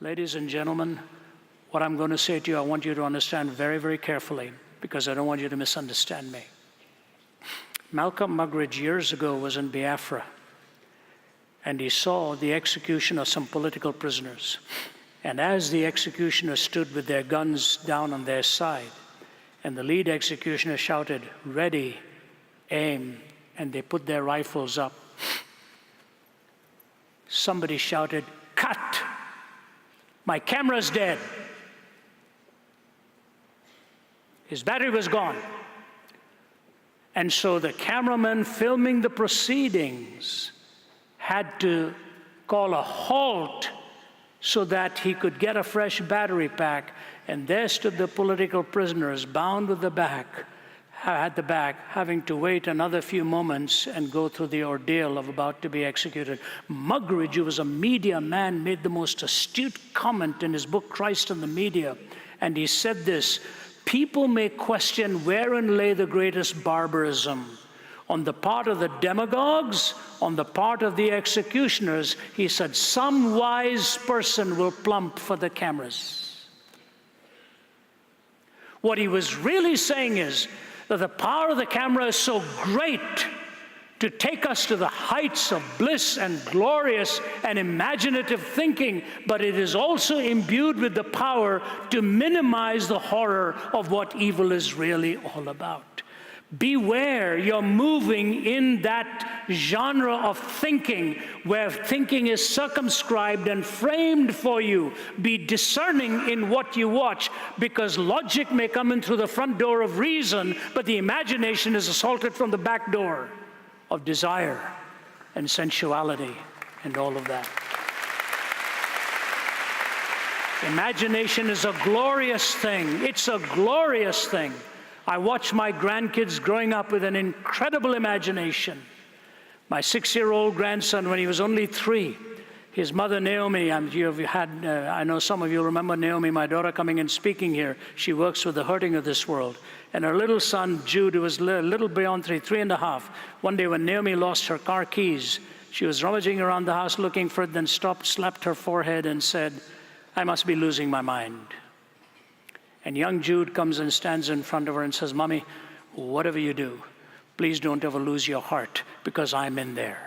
Ladies and gentlemen, what I'm going to say to you, I want you to understand very, very carefully, because I don't want you to misunderstand me. Malcolm Muggeridge years ago was in Biafra, and he saw the execution of some political prisoners. And as the executioners stood with their guns down on their side, and the lead executioner shouted, "Ready, aim," and they put their rifles up, somebody shouted, "Cut! My camera's dead." His battery was gone. And so the cameraman filming the proceedings had to call a halt so that he could get a fresh battery pack. And there stood the political prisoners, bound with the back, having to wait another few moments and go through the ordeal of about to be executed. Muggeridge, who was a media man, made the most astute comment in his book, Christ and the Media. And he said this: people may question wherein lay the greatest barbarism, on the part of the demagogues, on the part of the executioners. He said, some wise person will plump for the cameras. What he was really saying is that the power of the camera is so great to take us to the heights of bliss and glorious and imaginative thinking, but it is also imbued with the power to minimize the horror of what evil is really all about. Beware, you're moving in that genre of thinking where thinking is circumscribed and framed for you. Be discerning in what you watch, because logic may come in through the front door of reason, but the imagination is assaulted from the back door of desire and sensuality and all of that. Imagination is a glorious thing. It's a glorious thing. I watch my grandkids growing up with an incredible imagination. My 6-year-old grandson, when he was only 3, his mother Naomi, I know some of you remember Naomi, my daughter, coming and speaking here. She works with the hurting of this world. And her little son, Jude, who was a little beyond 3 and a half, one day when Naomi lost her car keys, she was rummaging around the house looking for it, then stopped, slapped her forehead and said, "I must be losing my mind." And young Jude comes and stands in front of her and says, "Mommy, whatever you do, please don't ever lose your heart, because I'm in there."